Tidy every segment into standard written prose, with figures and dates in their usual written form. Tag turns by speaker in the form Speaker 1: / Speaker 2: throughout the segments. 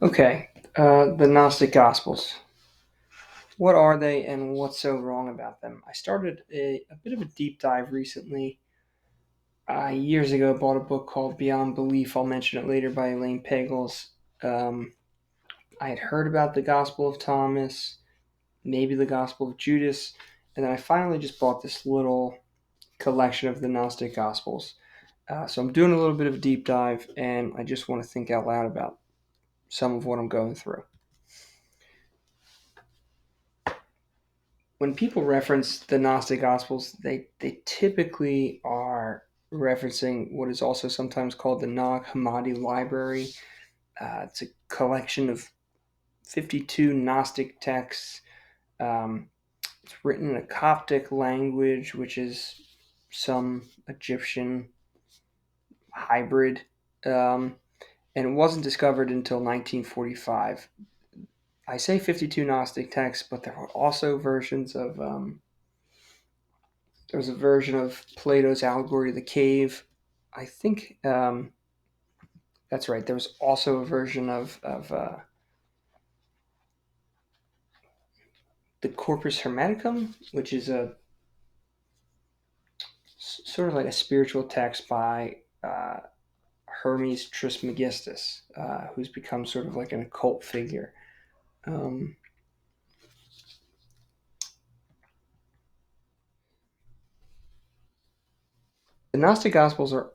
Speaker 1: Okay, the Gnostic Gospels. What are they and what's so wrong about them? I started a bit of a deep dive recently. Years ago, bought a book called Beyond Belief. I'll mention it later by Elaine Pagels. Um, I had heard about the Gospel of Thomas, maybe the Gospel of Judas, and then I finally just bought this little collection of the Gnostic Gospels. So I'm doing a little bit of a deep dive, and I just want to think out loud about some of what I'm going through. When people reference the Gnostic Gospels, they typically are referencing what is also sometimes called the Nag Hammadi Library. It's a collection of 52 Gnostic texts. Um, it's written in a Coptic language, which is some Egyptian hybrid, um, and it wasn't discovered until 1945. I say 52 Gnostic texts, but there were also versions of there was a version of Plato's allegory of the cave. I think that's right. There was also a version of the Corpus Hermeticum, which is a sort of like a spiritual text by Hermes Trismegistus, who's become sort of like an occult figure. Um, the Gnostic Gospels are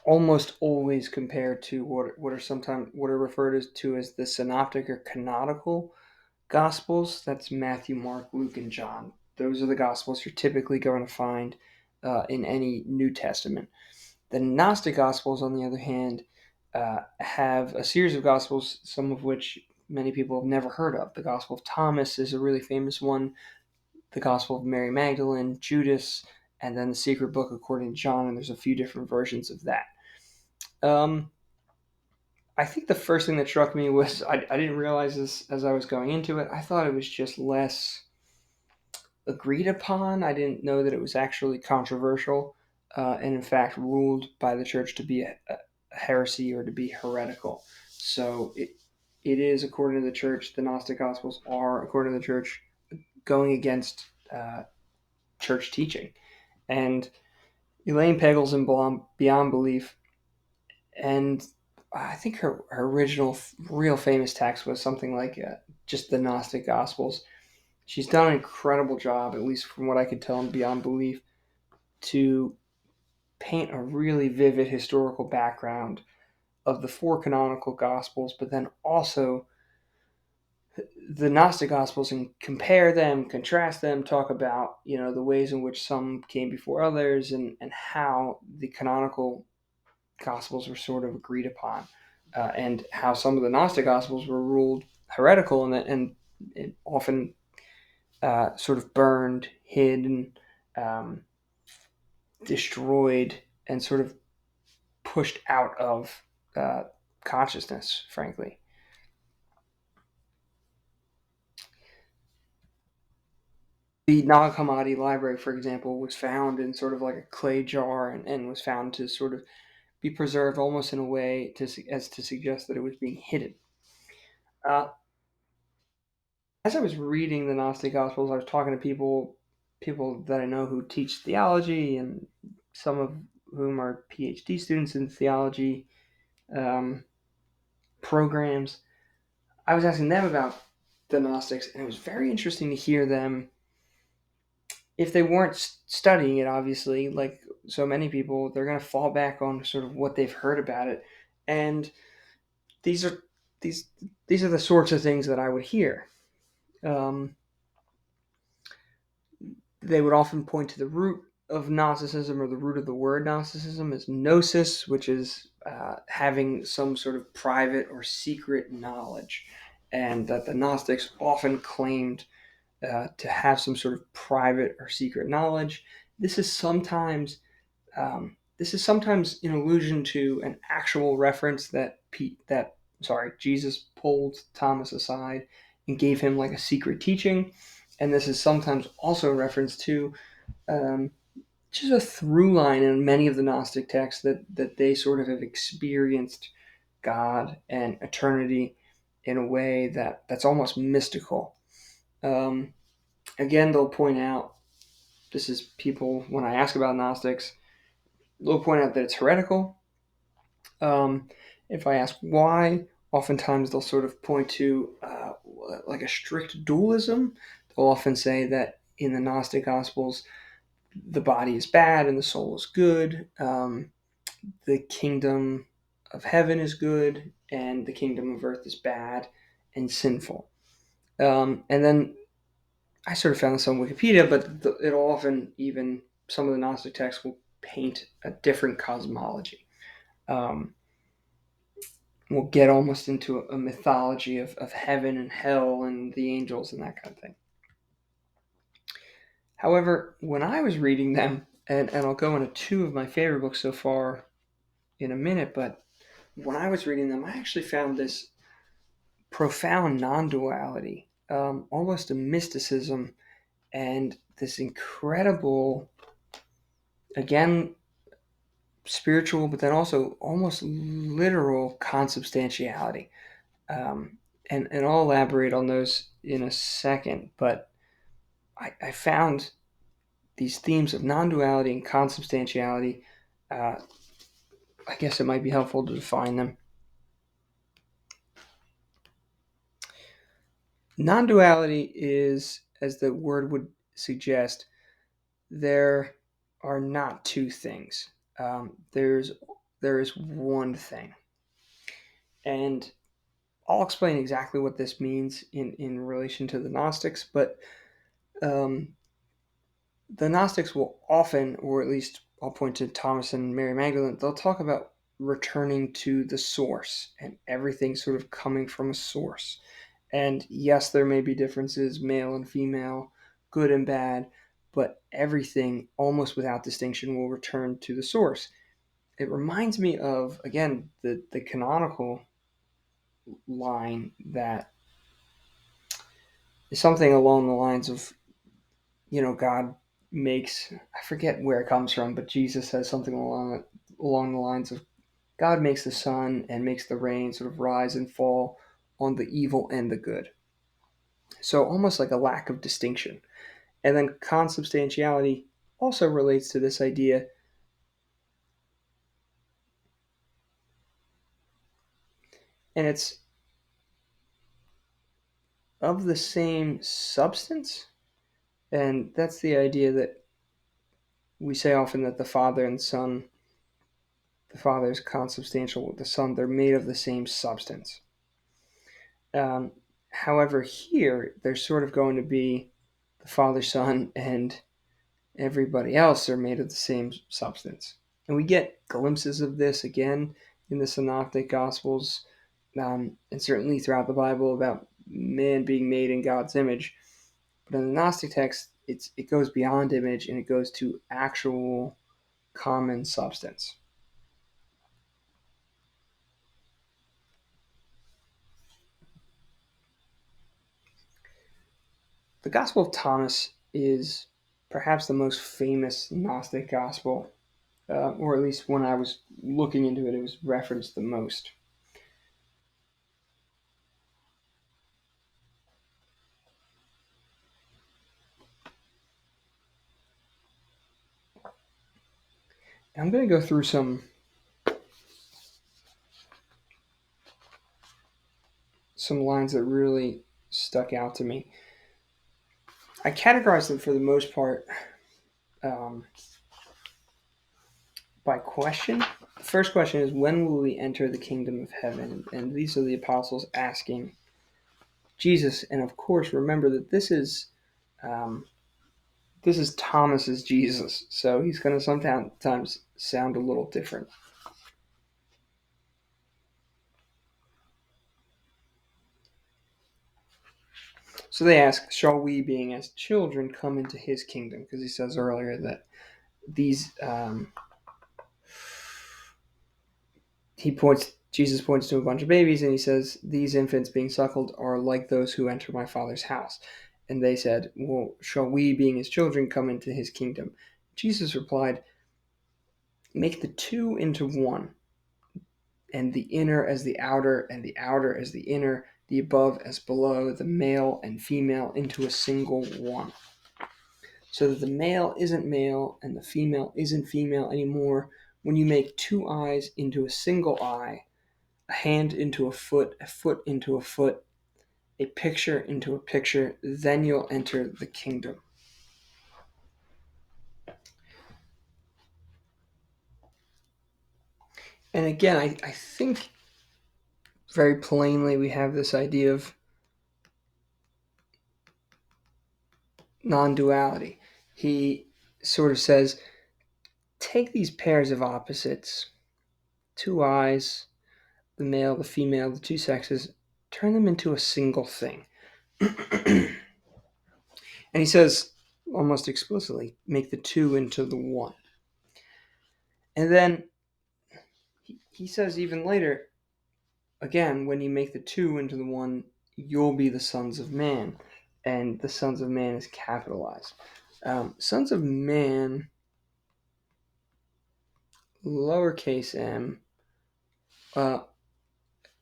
Speaker 1: almost always compared to what are referred to as the synoptic or canonical Gospels. That's Matthew, Mark, Luke, and John. Those are the Gospels you're typically going to find in any New Testament. The Gnostic Gospels, on the other hand, have a series of Gospels, some of which many people have never heard of. The Gospel of Thomas is a really famous one, the Gospel of Mary Magdalene, Judas, and then the Secret Book according to John, and there's a few different versions of that. Um, I think the first thing that struck me was I didn't realize this as I was going into it. I thought it was just less agreed upon. I didn't know that it was actually controversial, and in fact ruled by the church to be a heresy or to be heretical. So it is, according to the church, the Gnostic Gospels are, according to the church, going against church teaching. And Elaine Pagels in Beyond Belief, and I think her original real famous text was something like just the Gnostic Gospels. She's done an incredible job, at least from what I could tell in Beyond Belief, to paint a really vivid historical background of the four canonical Gospels, but then also the Gnostic Gospels and compare them, contrast them, talk about the ways in which some came before others, and how the canonical Gospels were sort of agreed upon, and how some of the Gnostic Gospels were ruled heretical and often sort of burned, hidden, um, destroyed, and sort of pushed out of uh, consciousness, frankly. The Nag Hammadi library, for example, was found in sort of like a clay jar and was found to sort of be preserved almost in a way as to suggest that it was being hidden. Uh, as I was reading the Gnostic Gospels, I was talking to people that I know who teach theology, and some of whom are PhD students in theology um, programs. I was asking them about the Gnostics, and it was very interesting to hear them, if they weren't studying it, obviously, like so many people, they're going to fall back on sort of what they've heard about it, and these are these these are the sorts of things that I would hear. Um, they would often point to the root of Gnosticism, or the root of the word Gnosticism, as gnosis, which is having some sort of private or secret knowledge, and that the Gnostics often claimed to have some sort of private or secret knowledge. This is sometimes in allusion to an actual reference that Jesus pulled Thomas aside and gave him like a secret teaching, and this is sometimes also a reference to um, just a through line in many of the Gnostic texts that they sort of have experienced God and eternity in a way that's almost mystical. Again, they'll point out, this is people, when I ask about Gnostics, they'll point out that it's heretical. If I ask why, oftentimes they'll sort of point to like a strict dualism. They'll often say that in the Gnostic Gospels, the body is bad and the soul is good. The kingdom of heaven is good and the kingdom of earth is bad and sinful. And then I sort of found this on Wikipedia, but it'll often, even some of the Gnostic texts will paint a different cosmology. We'll get almost into a mythology of heaven and hell and the angels and that kind of thing. However, when I was reading them, and I'll go into two of my favorite books so far in a minute, but when I was reading them, I actually found this profound non-duality, almost a mysticism, and this incredible, again, spiritual, but then also almost literal consubstantiality. And I'll elaborate on those in a second, but I found these themes of non-duality and consubstantiality. I guess it might be helpful to define them. Non-duality is, as the word would suggest, there are not two things. There is one thing, and I'll explain exactly what this means in relation to the Gnostics. But um, the Gnostics will often, or at least I'll point to Thomas and Mary Magdalene, they'll talk about returning to the source and everything sort of coming from a source. And yes, there may be differences, male and female, good and bad, but everything, almost without distinction, will return to the source. It reminds me of, again, the canonical line that is something along the lines of, God makes, I forget where it comes from, but Jesus says something along the lines of, God makes the sun and makes the rain sort of rise and fall on the evil and the good. So almost like a lack of distinction. And then consubstantiality also relates to this idea. And it's of the same substance. And that's the idea that we say often that the Father and Son, the Father is consubstantial with the Son. They're made of the same substance. However, here, there's sort of going to be the Father, Son, and everybody else are made of the same substance. And we get glimpses of this again in the Synoptic Gospels, and certainly throughout the Bible about man being made in God's image. But in the Gnostic text, it goes beyond image and it goes to actual common substance. The Gospel of Thomas is perhaps the most famous Gnostic Gospel, or at least when I was looking into it, it was referenced the most. I'm going to go through some lines that really stuck out to me. I categorized them for the most part um, by question. The first question is, when will we enter the kingdom of heaven? And these are the apostles asking Jesus. And of course, remember that this is Thomas's Jesus, so he's going to sometimes sound a little different. So they ask, shall we, being as children, come into his kingdom? Because he says earlier that these Jesus points to a bunch of babies and he says, these infants being suckled are like those who enter my Father's house. And they said, well, shall we, being his children, come into his kingdom? Jesus replied, make the two into one, and the inner as the outer, and the outer as the inner, the above as below, the male and female into a single one. So that the male isn't male and the female isn't female anymore. When you make two eyes into a single eye, a hand into a foot into a foot, a picture into a picture, then you'll enter the kingdom. And again, I think very plainly we have this idea of non-duality. He sort of says, take these pairs of opposites, two eyes, the male, the female, the two sexes, turn them into a single thing. And he says almost explicitly, make the two into the one. And then he says even later, again, when you make the two into the one, you'll be the sons of man. And the sons of man is capitalized. Sons of man, lowercase m,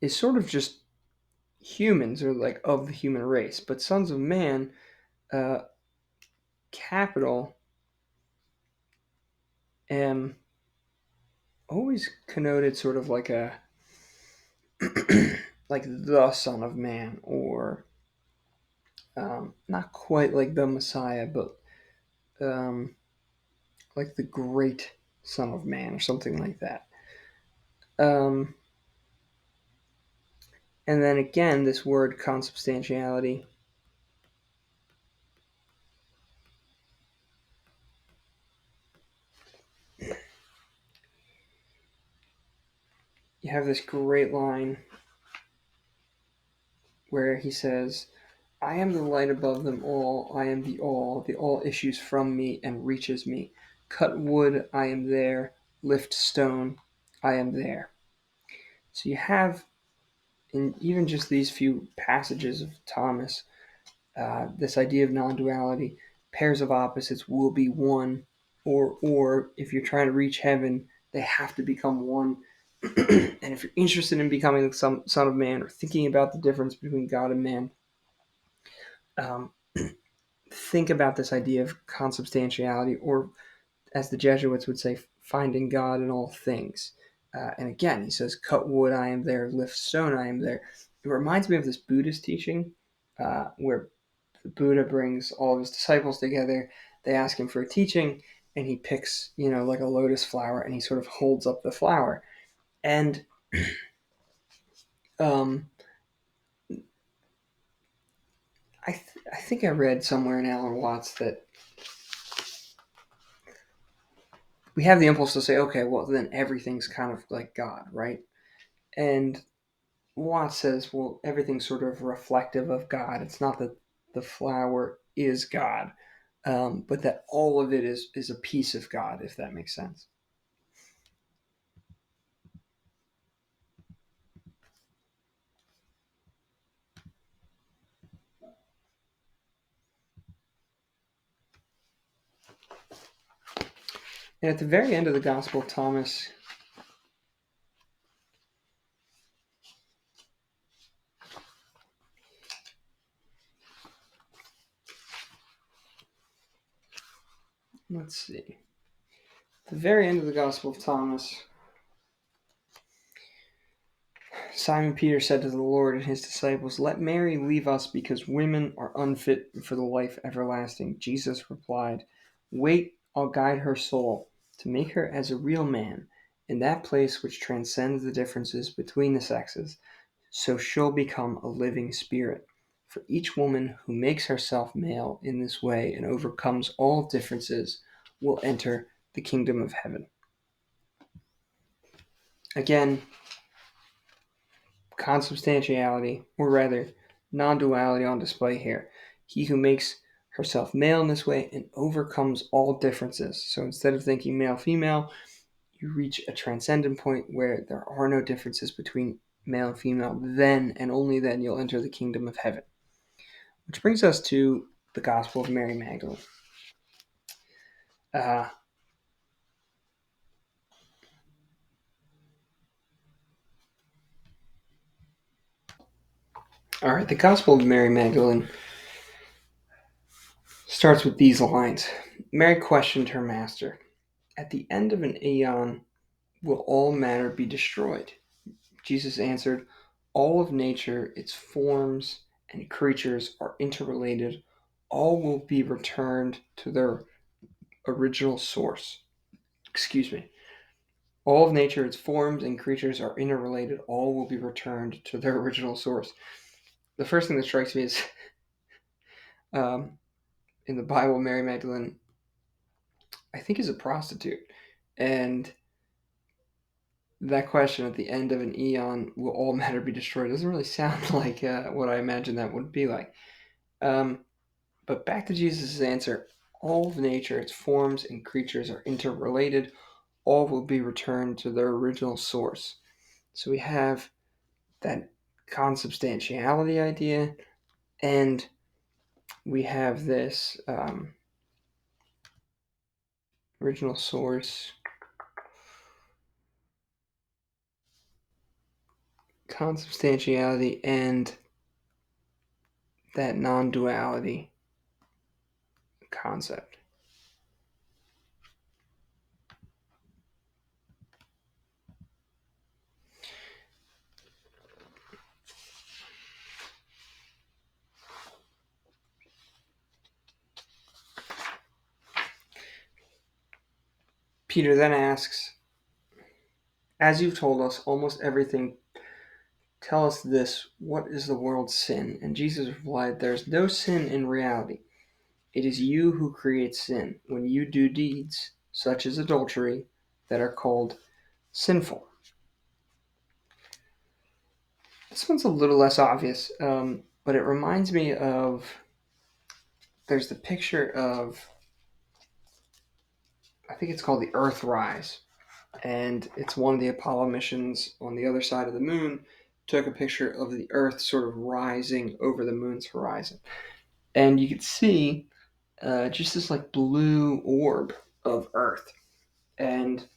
Speaker 1: is sort of just humans, or like of the human race. But sons of man, capital M, always connoted sort of like a like the Son of Man, or not quite like the Messiah, but like the great Son of Man, or something like that. Um, and then again, this word consubstantiality. You have this great line where he says, I am the light above them all, I am the all issues from me and reaches me. Cut wood, I am there, lift stone, I am there. So you have, in even just these few passages of Thomas, this idea of non-duality. Pairs of opposites will be one, or if you're trying to reach heaven, they have to become one. And if you're interested in becoming the son of man, or thinking about the difference between God and man, um, think about this idea of consubstantiality, or as the Jesuits would say, finding God in all things. And again, he says, cut wood, I am there, lift stone, I am there. It reminds me of this Buddhist teaching where the Buddha brings all of his disciples together. They ask him for a teaching, and he picks, like a lotus flower, and he sort of holds up the flower. And I think I read somewhere in Alan Watts that we have the impulse to say, okay, well, then everything's kind of like God, right? And Watts says, well, everything's sort of reflective of God. It's not that the flower is God, but that all of it is a piece of God, if that makes sense. And at the very end of the Gospel of Thomas, let's see. At the very end of the Gospel of Thomas, Simon Peter said to the Lord and his disciples, let Mary leave us because women are unfit for the life everlasting. Jesus replied, wait, I'll guide her soul to make her as a real man in that place which transcends the differences between the sexes, so she'll become a living spirit. For each woman who makes herself male in this way and overcomes all differences will enter the kingdom of heaven. Again, consubstantiality, or rather, non-duality on display here. He who makes herself male in this way and overcomes all differences. So instead of thinking male-female, you reach a transcendent point where there are no differences between male and female. Then and only then you'll enter the kingdom of heaven. Which brings us to the Gospel of Mary Magdalene. Uh, All right, the Gospel of Mary Magdalene starts with these lines. Mary questioned her master, "At the end of an aeon, will all matter be destroyed?" Jesus answered, "All of nature, its forms and creatures are interrelated. All will be returned to their original source." Excuse me. All of nature, its forms and creatures are interrelated. All will be returned to their original source. The first thing that strikes me is um, in the Bible, Mary Magdalene, I think, is a prostitute. And that question at the end of an eon, will all matter be destroyed, doesn't really sound like what I imagine that would be like. Um, but back to Jesus' answer, all of nature, its forms and creatures are interrelated. All will be returned to their original source. So we have that consubstantiality idea, and we have this original source, consubstantiality, and that non duality concept. Peter then asks, "As you've told us almost everything, tell us this: what is the world's sin?" And Jesus replied, "There is no sin in reality. It is you who create sin when you do deeds, such as adultery, that are called sinful." This one's a little less obvious, but it reminds me of there's the picture of, I think it's called the Earthrise, and it's one of the Apollo missions on the other side of the moon took a picture of the Earth sort of rising over the moon's horizon, and you could see just this like blue orb of Earth, and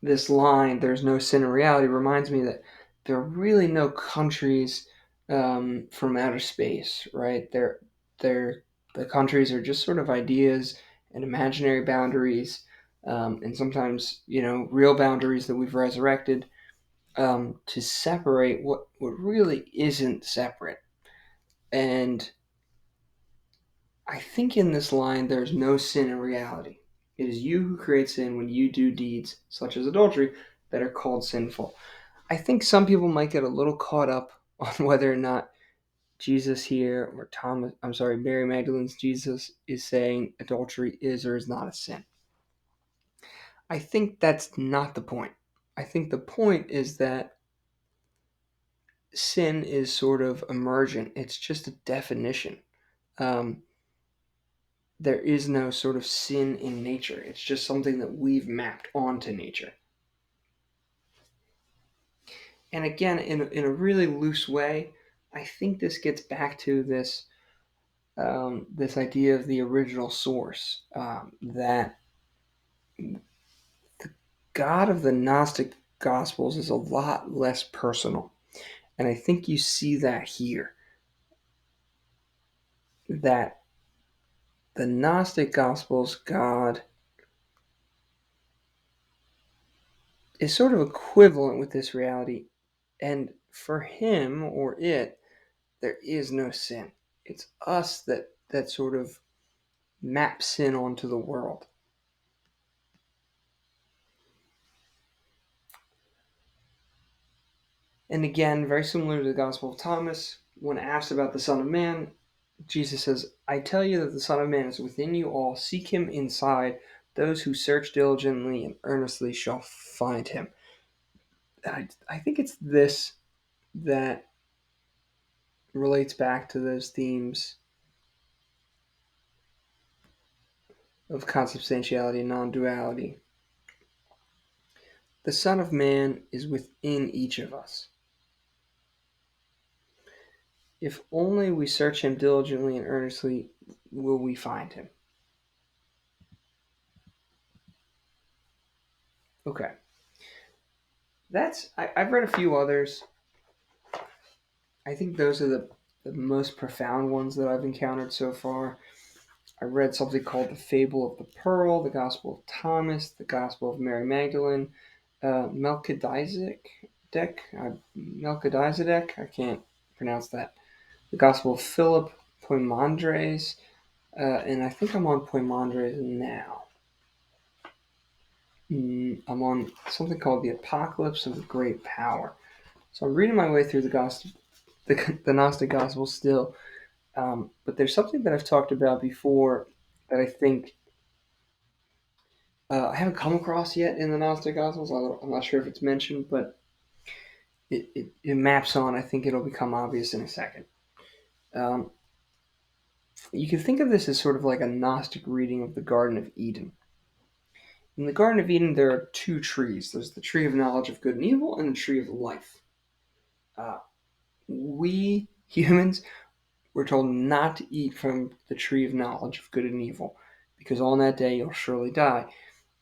Speaker 1: this line, "There's no sin in reality," reminds me that there are really no countries from outer space, right? They're the countries are just sort of ideas and imaginary boundaries, and sometimes real boundaries that we've resurrected to separate what really isn't separate. And I think in this line, there's no sin in reality. It is you who create sin when you do deeds such as adultery that are called sinful. I think some people might get a little caught up on whether or not Jesus here, or Mary Magdalene's Jesus is saying adultery is or is not a sin. I think that's not the point. I think the point is that sin is sort of emergent. It's just a definition. Um, there is no sort of sin in nature. It's just something that we've mapped onto nature. And again, in a really loose way, I think this gets back to this idea of the original source, that the God of the Gnostic Gospels is a lot less personal. And I think you see that here, that the Gnostic Gospels God is sort of equivalent with this reality. And for him or it, there is no sin. It's us that sort of map sin onto the world. And again, very similar to the Gospel of Thomas, when asked about the Son of Man, Jesus says, "I tell you that the Son of Man is within you all. Seek him inside. Those who search diligently and earnestly shall find him." I think it's this that relates back to those themes of consubstantiality and non duality. The Son of Man is within each of us. If only we search him diligently and earnestly, will we find him. Okay. I've read a few others. I think those are the most profound ones that I've encountered so far. I read something called The Fable of the Pearl, The Gospel of Thomas, The Gospel of Mary Magdalene, Melchizedek, I can't pronounce that, The Gospel of Philip, Poimandres, and I think I'm on Poimandres now. I'm on something called The Apocalypse of the Great Power. So I'm reading my way through the Gnostic Gospels still, but there's something that I've talked about before that I think I haven't come across yet in the Gnostic Gospels. I'm not sure if it's mentioned, but it maps on. I think it'll become obvious in a second. Um, you can think of this as sort of like a Gnostic reading of the Garden of Eden. In the Garden of Eden, there are two trees. There's the tree of knowledge of good and evil and the tree of life. Uh, we humans were told not to eat from the tree of knowledge of good and evil, because on that day you'll surely die.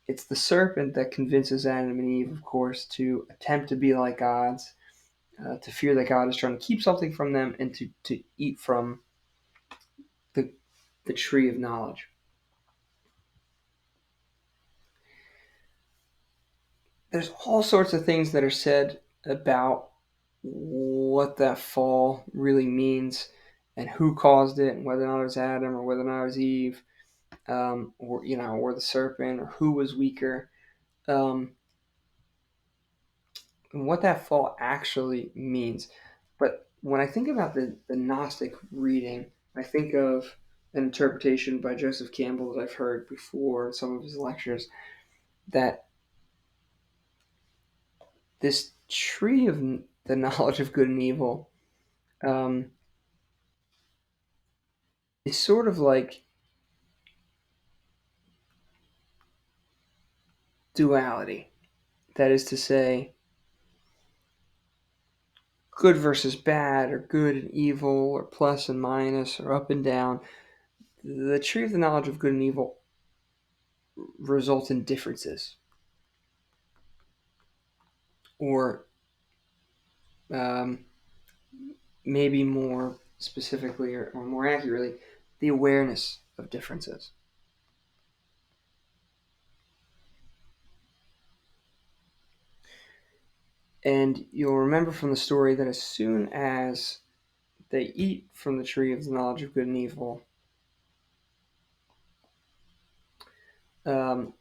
Speaker 1: It's the serpent that convinces Adam and Eve, of course, to attempt to be like gods, to fear that God is trying to keep something from them, and to eat from the, the tree of knowledge. There's all sorts of things that are said about what that fall really means and who caused it, and whether or not it was Adam or whether or not it was Eve, or the serpent, or who was weaker, um, and what that fall actually means. But when I think about the Gnostic reading, I think of an interpretation by Joseph Campbell that I've heard before in some of his lectures, that this tree of the knowledge of good and evil um, is sort of like duality. That is to say, good versus bad, or good and evil, or plus and minus, or up and down. The tree of the knowledge of good and evil results in differences, or um, maybe more specifically, or more accurately, the awareness of differences. And you'll remember from the story that as soon as they eat from the tree of the knowledge of good and evil, um,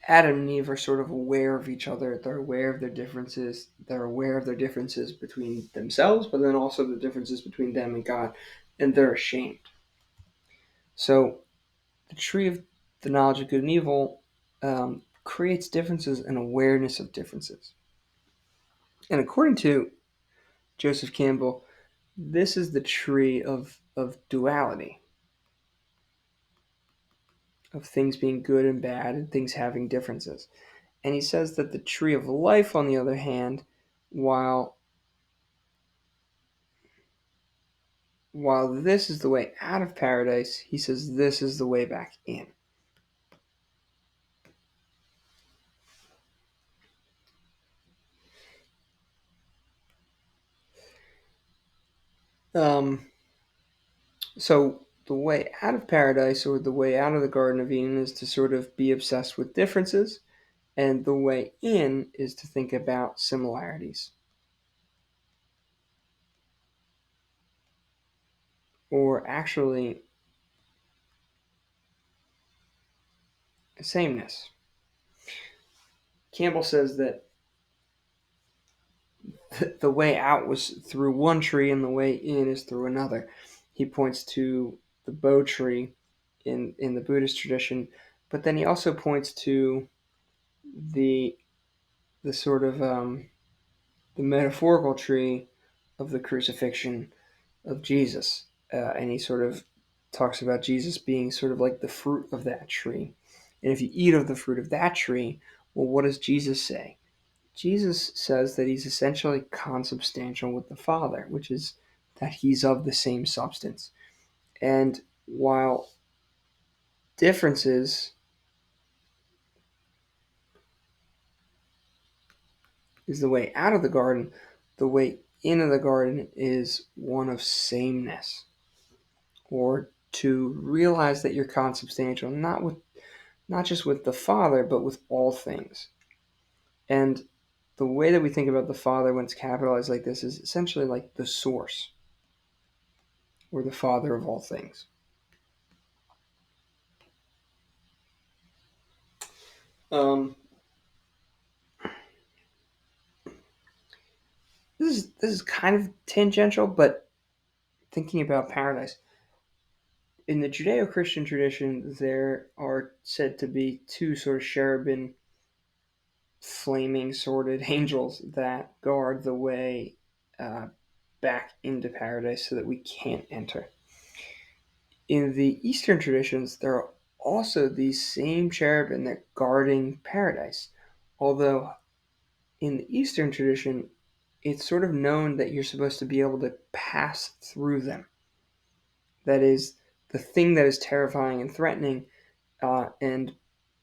Speaker 1: Adam and Eve are sort of aware of each other. They're aware of their differences. They're aware of their differences between themselves, but then also the differences between them and God, and they're ashamed. So the tree of the knowledge of good and evil creates differences and awareness of differences. And according to Joseph Campbell, this is the tree of duality, of things being good and bad and things having differences. And he says that the tree of life, on the other hand, while while this is the way out of paradise, he says this is the way back in. Um, so the way out of paradise, or the way out of the Garden of Eden, is to sort of be obsessed with differences, and the way in is to think about similarities, or actually sameness. Campbell says that the way out was through one tree and the way in is through another. He points to the Bo tree in the Buddhist tradition, but then he also points to the the sort of the metaphorical tree of the crucifixion of Jesus, and he sort of talks about Jesus being sort of like the fruit of that tree. And if you eat of the fruit of that tree, well, what does Jesus say? Jesus says that he's essentially consubstantial with the Father, which is that he's of the same substance. And while differences is the way out of the garden, the way in the garden is one of sameness, or to realize that you're consubstantial, not just with the Father, but with all things. And the way that we think about the Father when it's capitalized like this is essentially like the source, or the Father of all things. Um, this is kind of tangential, but thinking about paradise. In the Judeo-Christian tradition, there are said to be two sort of cherubim, flaming sworded angels that guard the way back into paradise so that we can't enter. In the Eastern traditions, there are also these same cherubim that guarding paradise. Although in the Eastern tradition, it's sort of known that you're supposed to be able to pass through them. That is, the thing that is terrifying and threatening and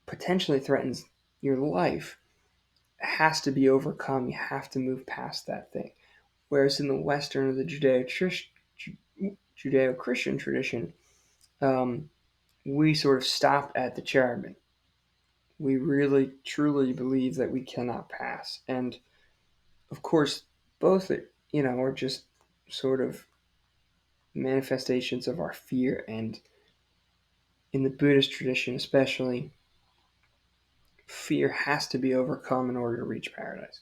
Speaker 1: potentially threatens your life has to be overcome. You have to move past that thing. Whereas in the Western or the Judeo-Christian tradition, um, we sort of stop at the cherubim. We really truly believe that we cannot pass, and of course, both are just sort of manifestations of our fear. And in the Buddhist tradition, especially, fear has to be overcome in order to reach paradise.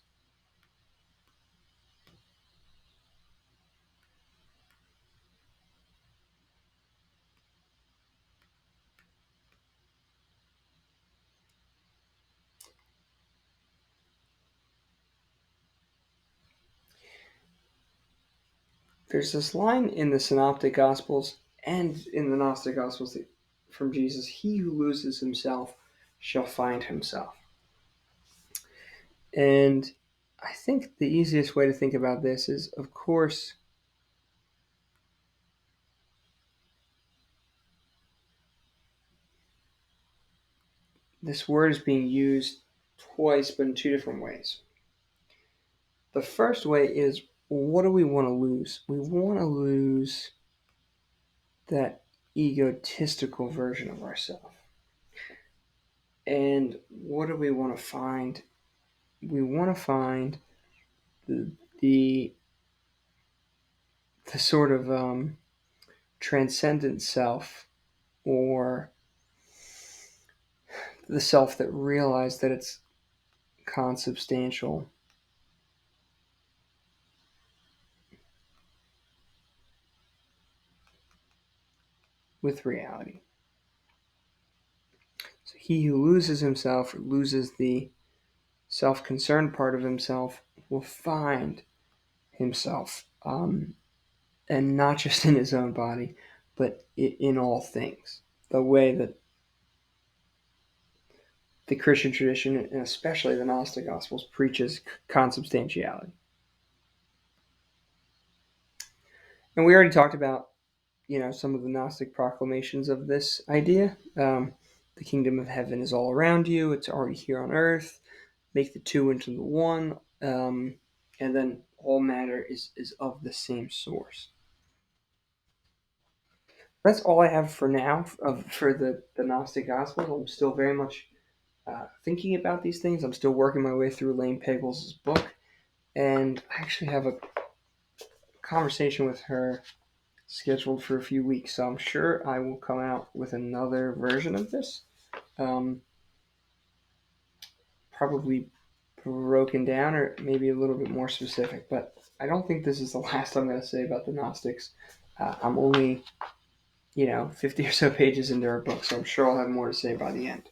Speaker 1: There's this line in the Synoptic Gospels and in the Gnostic Gospels from Jesus: "He who loses himself shall find himself." And I think the easiest way to think about this is, of course, this word is being used twice, but in two different ways. The first way is, what do we want to lose? We want to lose that egotistical version of ourselves. And what do we want to find? We want to find the the, the sort of transcendent self, or the self that realized that it's consubstantial with reality. So he who loses himself, or loses the self-concerned part of himself, will find himself, and not just in his own body, but in all things. The way that the Christian tradition, and especially the Gnostic Gospels, preaches consubstantiality. And we already talked about, some of the Gnostic proclamations of this idea. The kingdom of heaven is all around you. It's already here on earth. Make the two into the one. And then all matter is of the same source. That's all I have for now for the Gnostic Gospels. I'm still very much thinking about these things. I'm still working my way through Elaine Pagels' book. And I actually have a conversation with her scheduled for a few weeks. So I'm sure I will come out with another version of this. Um, Probably broken down, or maybe a little bit more specific. But I don't think this is the last I'm going to say about the Gnostics. I'm only 50 or so pages into our book, so I'm sure I'll have more to say by the end.